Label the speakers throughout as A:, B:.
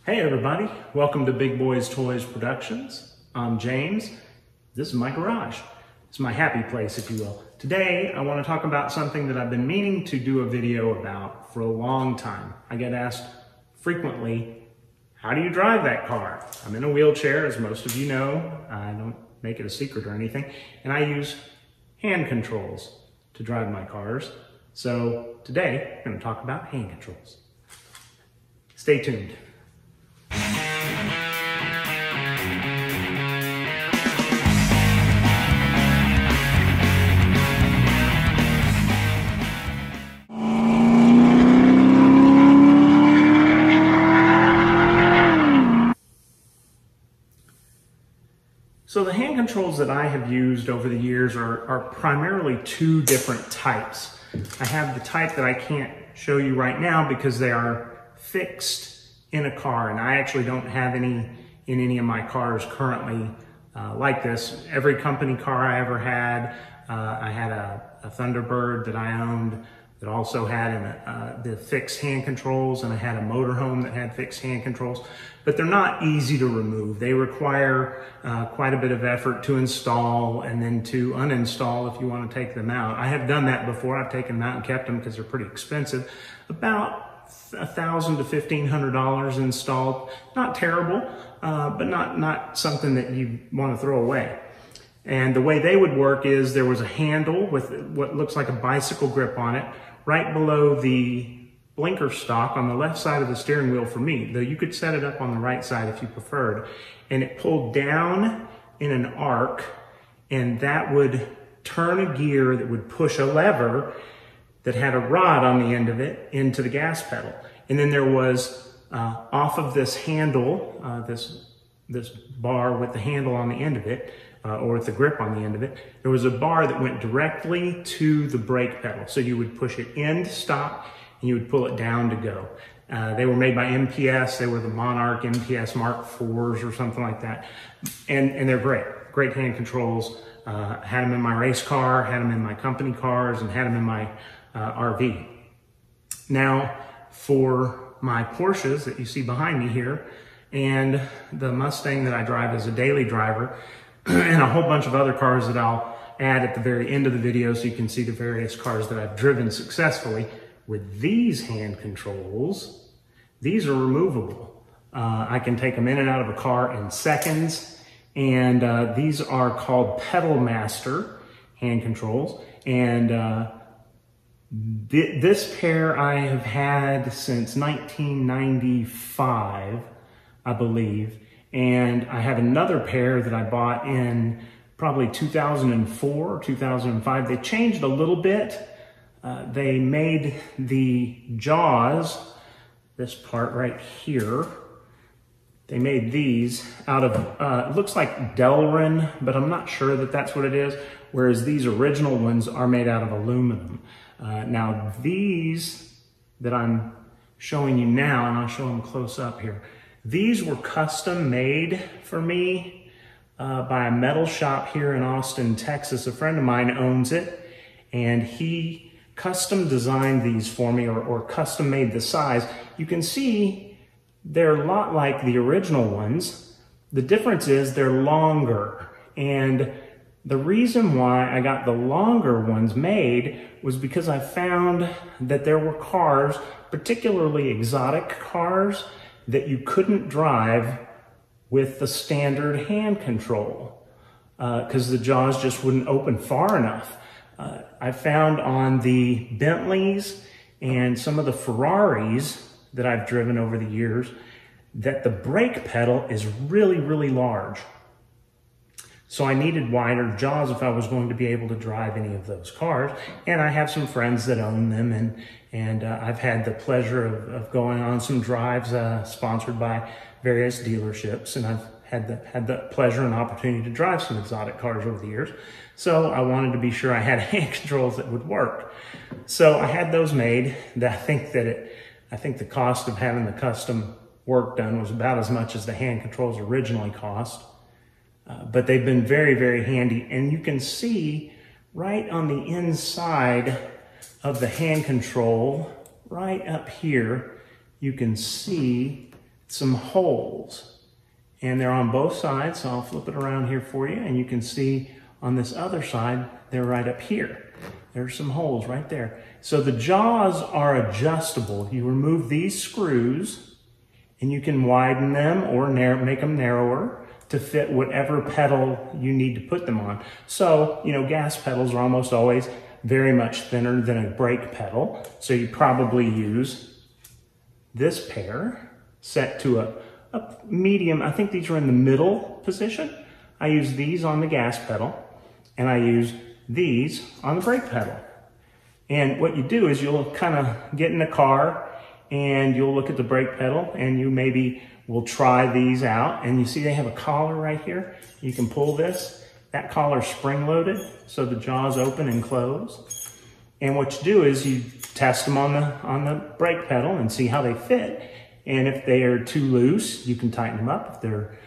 A: Hey everybody, welcome to Big Boys Toys Productions. I'm James. This is my garage. It's my happy place, if you will. Today, I want to talk about something that I've been meaning to do a video about for a long time. I get asked frequently, how do you drive that car? I'm in a wheelchair, as most of you know. I don't make it a secret or anything. And I use hand controls to drive my cars. So today, I'm going to talk about hand controls. Stay tuned. So the hand controls that I have used over the years are primarily two different types. I have the type that I can't show you right now because they are fixed in a car, and I actually don't have any in any of my cars currently like this. Every company car I ever had, I had a Thunderbird that I owned that also had the fixed hand controls, and I had a motorhome that had fixed hand controls, but they're not easy to remove. They require quite a bit of effort to install and then to uninstall if you want to take them out. I have done that before. I've taken them out and kept them because they're pretty expensive. About $1,000 to $1,500 installed. Not terrible, but not something that you want to throw away. And the way they would work is there was a handle with what looks like a bicycle grip on it right below the blinker stock on the left side of the steering wheel for me, though you could set it up on the right side if you preferred. And it pulled down in an arc, and that would turn a gear that would push a lever that had a rod on the end of it into the gas pedal. And then there was off of this handle, this bar with the handle on the end of it, or with the grip on the end of it, there was a bar that went directly to the brake pedal. So you would push it in to stop, and you would pull it down to go. They were made by MPS. They were the Monarch MPS Mark IVs or something like that. And they're great hand controls. Had them in my race car, had them in my company cars, and had them in my RV. Now, for my Porsches that you see behind me here, and the Mustang that I drive as a daily driver, and a whole bunch of other cars that I'll add at the very end of the video so you can see the various cars that I've driven successfully. With these hand controls, these are removable. I can take them in and out of a car in seconds, and these are called Peddle Master hand controls. And this pair I have had since 1995, I believe. And I have another pair that I bought in probably 2004 or 2005. They changed a little bit. They made the jaws, this part right here, they made these out of, it looks like Delrin, but I'm not sure that that's what it is, whereas these original ones are made out of aluminum. Now these that I'm showing you now, and I'll show them close up here, these were custom made for me by a metal shop here in Austin, Texas. A friend of mine owns it, and he custom designed these for me, or custom made the size. You can see they're a lot like the original ones. The difference is they're longer, and the reason why I got the longer ones made was because I found that there were cars, particularly exotic cars, that you couldn't drive with the standard hand control because the jaws just wouldn't open far enough. I found on the Bentleys and some of the Ferraris that I've driven over the years that the brake pedal is really, really large. So I needed wider jaws if I was going to be able to drive any of those cars. And I have some friends that own them, and I've had the pleasure of going on some drives sponsored by various dealerships, and I've had the pleasure and opportunity to drive some exotic cars over the years. So I wanted to be sure I had hand controls that would work. So I had those made. I think the cost of having the custom work done was about as much as the hand controls originally cost. But they've been very, very handy. And you can see right on the inside of the hand control, right up here, you can see some holes, and they're on both sides. So I'll flip it around here for you, and you can see on this other side, they're right up here. There's some holes right there. So the jaws are adjustable. You remove these screws and you can widen them or make them narrower to fit whatever pedal you need to put them on. So, you know, gas pedals are almost always very much thinner than a brake pedal. So you probably use this pair set to a medium. I think these are in the middle position. I use these on the gas pedal and I use these on the brake pedal. And what you do is you'll kind of get in the car and you'll look at the brake pedal and you maybe will try these out, and you see they have a collar right here. You can pull this. That collar is spring loaded, so the jaws open and close. And what you do is you test them on the brake pedal and see how they fit. And if they are too loose, you can tighten them up. If they're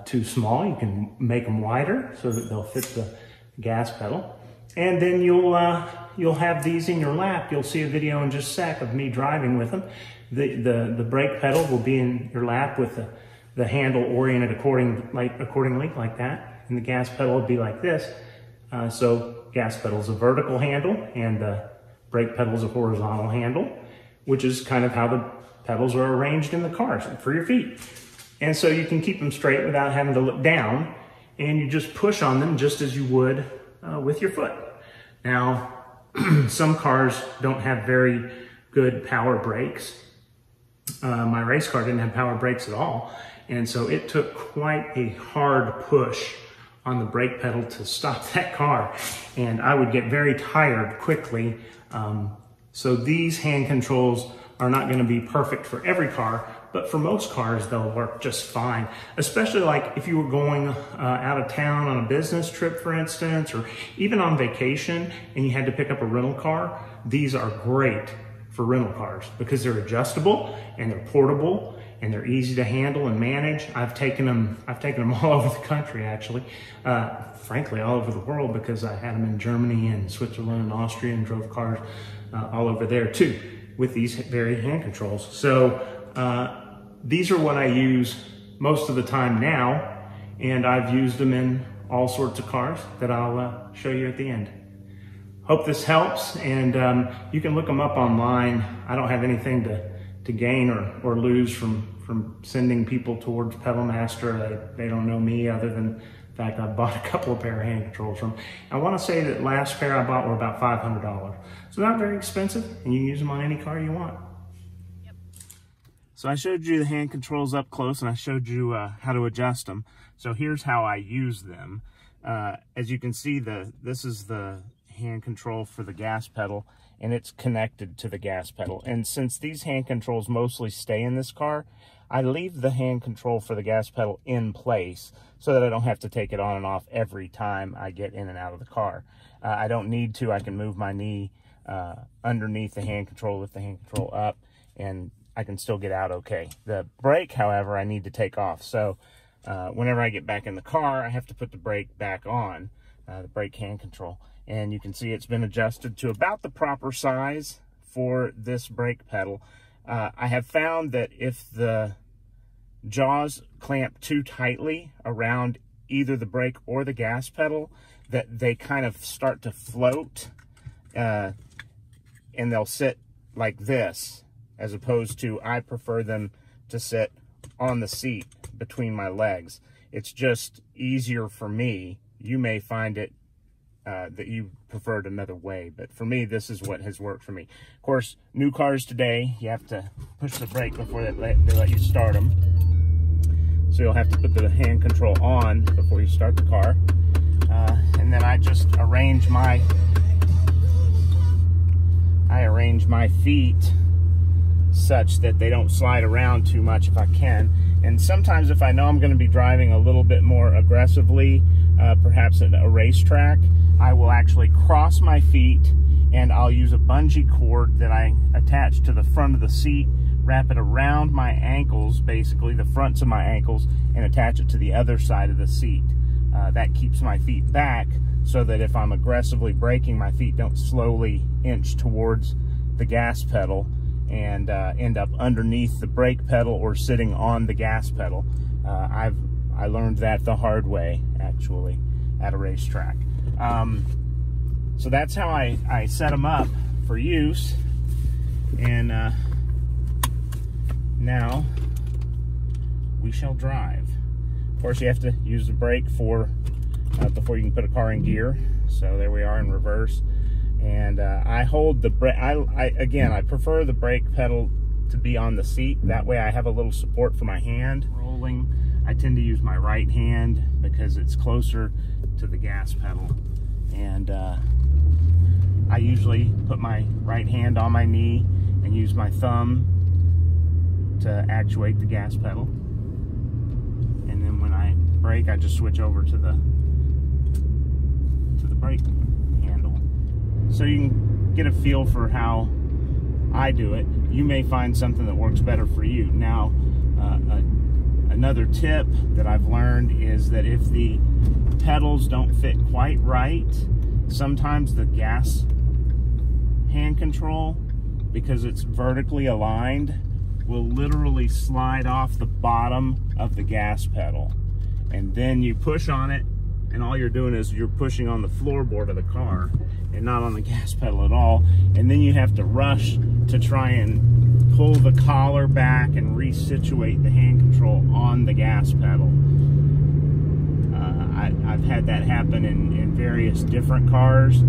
A: too small, you can make them wider so that they'll fit the gas pedal. And then you'll have these in your lap. You'll see a video in just a sec of me driving with them. The brake pedal will be in your lap with the handle oriented accordingly like that. And the gas pedal will be like this. So gas pedal is a vertical handle and the brake pedal is a horizontal handle, which is kind of how the pedals are arranged in the cars for your feet. And so you can keep them straight without having to look down, and you just push on them just as you would with your foot. Now, some cars don't have very good power brakes. My race car didn't have power brakes at all. And so it took quite a hard push on the brake pedal to stop that car. And I would get very tired quickly. So these hand controls are not going to be perfect for every car, but for most cars, they'll work just fine. Especially like if you were going out of town on a business trip, for instance, or even on vacation and you had to pick up a rental car, these are great for rental cars because they're adjustable and they're portable and they're easy to handle and manage. I've taken them all over the country, actually. Frankly, all over the world, because I had them in Germany and Switzerland and Austria and drove cars all over there too with these very hand controls. So these are what I use most of the time now, and I've used them in all sorts of cars that I'll show you at the end. Hope this helps, and you can look them up online. I don't have anything to gain or lose from sending people towards Peddle Master. They don't know me other than the fact I bought a couple of pair of hand controls from. I want to say that last pair I bought were about $500. So not very expensive, and you can use them on any car you want. So I showed you the hand controls up close, and I showed you how to adjust them. So here's how I use them. As you can see, this is the hand control for the gas pedal, and it's connected to the gas pedal. And since these hand controls mostly stay in this car, I leave the hand control for the gas pedal in place so that I don't have to take it on and off every time I get in and out of the car. I don't need to. I can move my knee underneath the hand control, lift the hand control up, and I can still get out okay. The brake, however, I need to take off. So whenever I get back in the car, I have to put the brake back on, the brake hand control. And you can see it's been adjusted to about the proper size for this brake pedal. I have found that if the jaws clamp too tightly around either the brake or the gas pedal, that they kind of start to float, and they'll sit like this, as opposed to I prefer them to sit on the seat between my legs. It's just easier for me. You may find it that you preferred another way, but for me, this is what has worked for me. Of course, new cars today, you have to push the brake before they let you start them. So you'll have to put the hand control on before you start the car. And then I just arrange my feet such that they don't slide around too much if I can. And sometimes if I know I'm going to be driving a little bit more aggressively, perhaps at a racetrack, I will actually cross my feet and I'll use a bungee cord that I attach to the front of the seat, wrap it around my ankles, basically the fronts of my ankles, and attach it to the other side of the seat. That keeps my feet back so that if I'm aggressively braking, my feet don't slowly inch towards the gas pedal
B: and end up underneath the brake pedal or sitting on the gas pedal. I learned that the hard way, actually, at a racetrack. So that's how I set them up for use. And now we shall drive. Of course, you have to use the brake before you can put a car in gear. So there we are in reverse. And I hold the brake. Again, I prefer the brake pedal to be on the seat. That way I have a little support for my hand. Rolling, I tend to use my right hand because it's closer to the gas pedal. And I usually put my right hand on my knee and use my thumb to actuate the gas pedal. And then when I brake, I just switch over to the brake handle. So you can get a feel for how I do it. You may find something that works better for you. Now, another tip that I've learned is that if the pedals don't fit quite right, sometimes the gas hand control, because it's vertically aligned, will literally slide off the bottom of the gas pedal. And then you push on it, and all you're doing is you're pushing on the floorboard of the car and not on the gas pedal at all. And then you have to rush to try and pull the collar back and resituate the hand control on the gas pedal. I've had that happen in various different cars.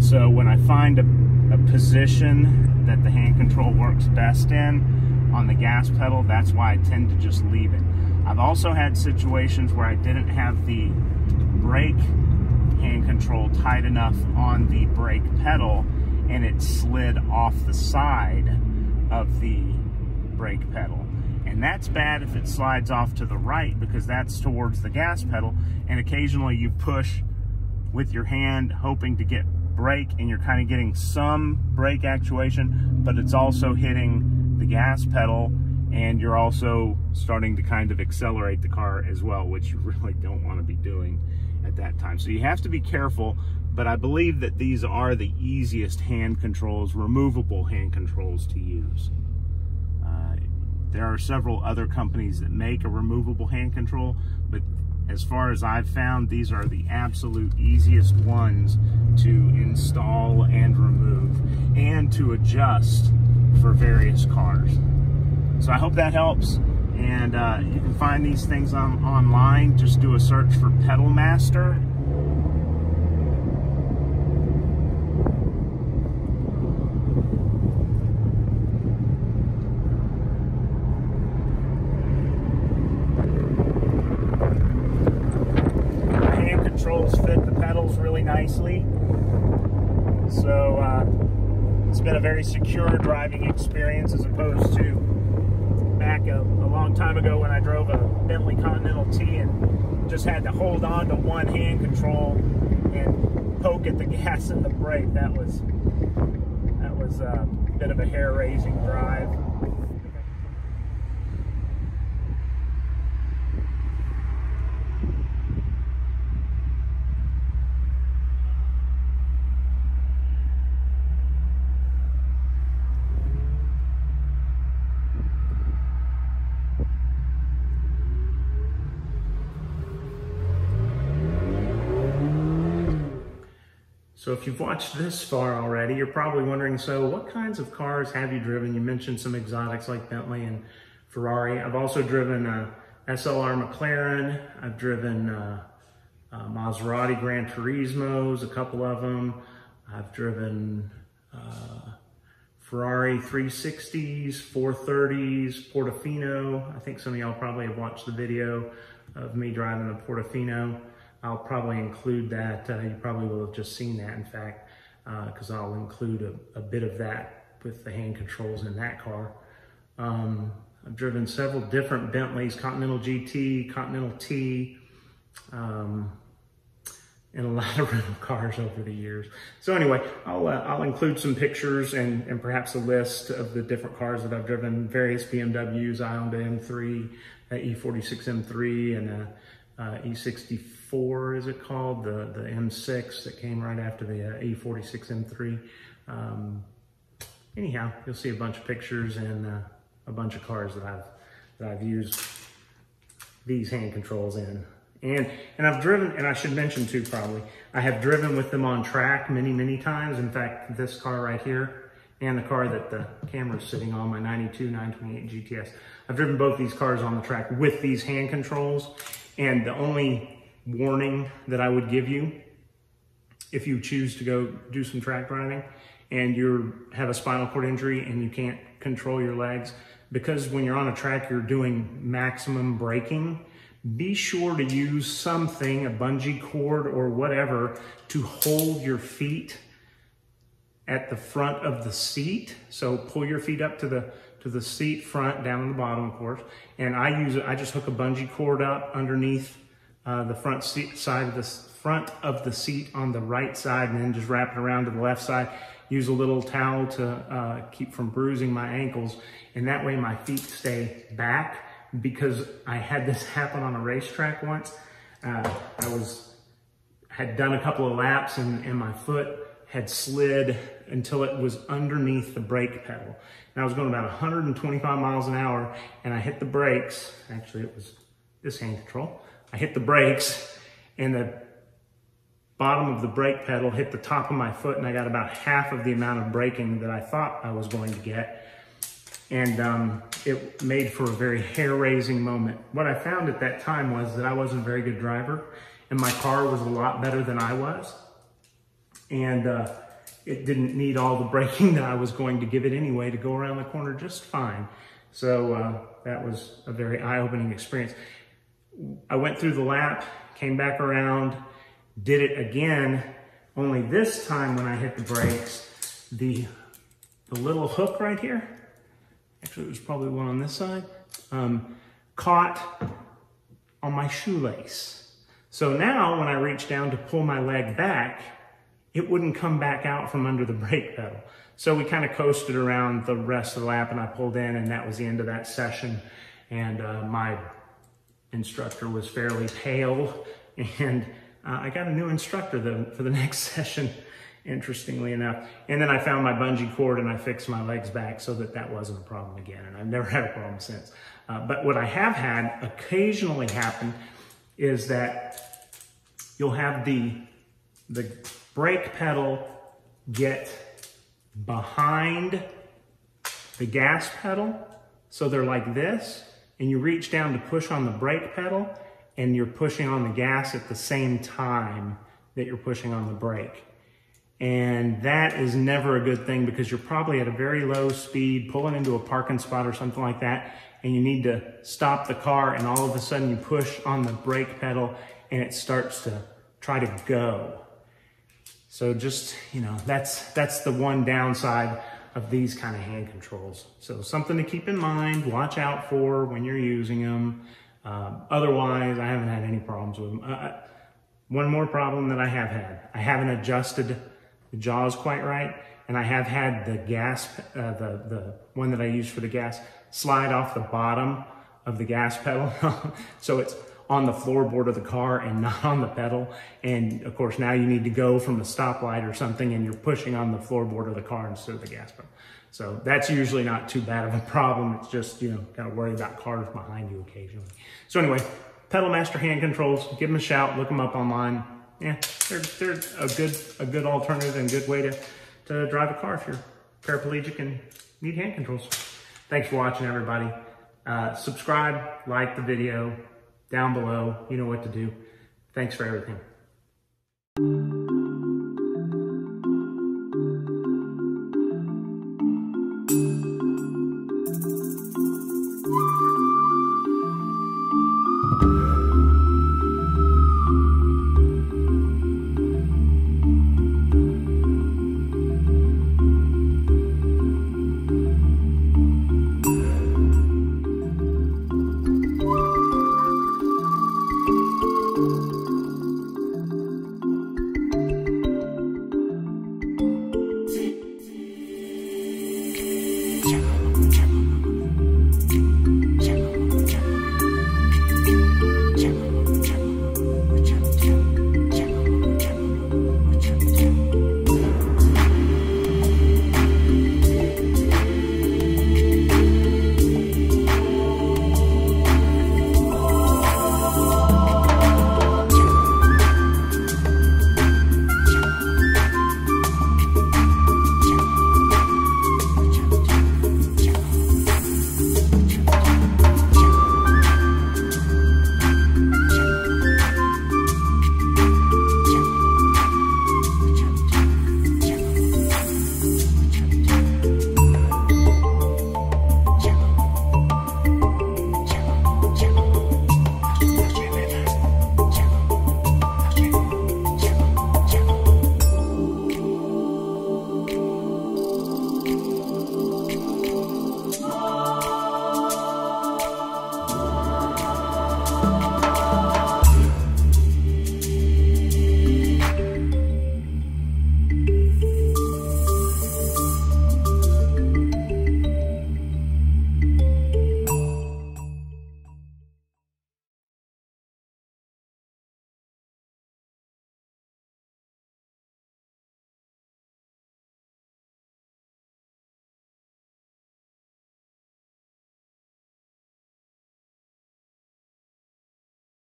B: So when I find a position that the hand control works best in on the gas pedal, that's why I tend to just leave it. I've also had situations where I didn't have the brake hand control tight enough on the brake pedal and it slid off the side of the brake pedal. And that's bad if it slides off to the right, because that's towards the gas pedal, and occasionally you push with your hand hoping to get brake and you're kind of getting some brake actuation, but it's also hitting the gas pedal and you're also starting to kind of accelerate the car as well, which you really don't want to be doing at that time. So you have to be careful, but I believe that these are the easiest hand controls, removable hand controls to use. There are several other companies that make a removable hand control, but as far as I've found, these are the absolute easiest ones to install and remove and to adjust for various cars. So I hope that helps, and you can find these things online. Just do a search for Peddle Master. Fit the pedals really nicely, so it's been a very secure driving experience, as opposed to back a long time ago when I drove a Bentley Continental T and just had to hold on to one hand control and poke at the gas and the brake. That was a bit of a hair-raising drive. So if you've watched this far already, you're probably wondering, so what kinds of cars have you driven? You mentioned some exotics like Bentley and Ferrari. I've also driven a SLR McLaren. I've driven Maserati Gran Turismos, a couple of them. I've driven Ferrari 360s, 430s, Portofino. I think some of y'all probably have watched the video of me driving the Portofino. I'll probably include that. You probably will have just seen that, in fact, because I'll include a bit of that with the hand controls in that car. I've driven several different Bentleys, Continental GT, Continental T, and a lot of rental cars over the years. So anyway, I'll include some pictures and perhaps a list of the different cars that I've driven, various BMWs. I owned an M3, an E46 M3, and a E64, is it called? The M6 that came right after the E46 M3.
A: anyhow, you'll see a bunch of pictures and a bunch of cars that I've used these hand controls in. And I've driven, and I should mention too probably, I have driven with them on track many times. In fact, this car right here and the car that the camera's sitting on, my 92 928 GTS, I've driven both these cars on the track with these hand controls. And the only warning that I would give you, if you choose to go do some track driving and you have a spinal cord injury and you can't control your legs, because when you're on a track, you're doing maximum braking, be sure to use something, a bungee cord or whatever, to hold your feet at the front of the seat. So pull your feet up to the seat front, down on the bottom, of course. And I just hook a bungee cord up underneath the front of the seat on the right side, and then just wrap it around to the left side. Use a little towel to keep from bruising my ankles. And that way my feet stay back, because I had this happen on a racetrack once. I had done a couple of laps and my foot had slid until it was underneath the brake pedal. And I was going about 125 miles an hour, and I hit the brakes. Actually, it was this hand control. I hit the brakes, and the bottom of the brake pedal hit the top of my foot, and I got about half of the amount of braking that I thought I was going to get. And it made for a very hair-raising moment. What I found at that time was that I wasn't a very good driver, and my car was a lot better than I was. And it didn't need all the braking that I was going to give it anyway to go around the corner just fine. So that was a very eye-opening experience. I went through the lap, came back around, did it again, only this time when I hit the brakes, the little hook right here, actually it was probably one on this side, caught on my shoelace. So now when I reached down to pull my leg back, it wouldn't come back out from under the brake pedal. So we kind of coasted around the rest of the lap, and I pulled in, and that was the end of that session. And my instructor was fairly pale, and I got a new instructor for the next session, interestingly enough. And then I found my bungee cord and I fixed my legs back so that wasn't a problem again. And I've never had a problem since. But what I have had occasionally happen is that you'll have the brake pedal get behind the gas pedal. So they're like this, and you reach down to push on the brake pedal, and you're pushing on the gas at the same time that you're pushing on the brake. And that is never a good thing, because you're probably at a very low speed, pulling into a parking spot or something like that, and you need to stop the car, and all of a sudden you push on the brake pedal and it starts to try to go. So just, you know, that's the one downside of these kind of hand controls. So something to keep in mind, watch out for when you're using them. Otherwise, I haven't had any problems with them. One more problem that I have had, I haven't adjusted the jaws quite right, and I have had the gas, the one that I use for the gas, slide off the bottom of the gas pedal. So it's on the floorboard of the car and not on the pedal. And of course, now you need to go from a stoplight or something, and you're pushing on the floorboard of the car instead of the gas pedal. So that's usually not too bad of a problem. It's just, you know, kind of worry about cars behind you occasionally. So anyway, Peddle Master hand controls, give them a shout, look them up online. Yeah, they're a good alternative and good way to drive a car if you're paraplegic and need hand controls. Thanks for watching, everybody. Subscribe, like the video down below. You know what to do. Thanks for everything.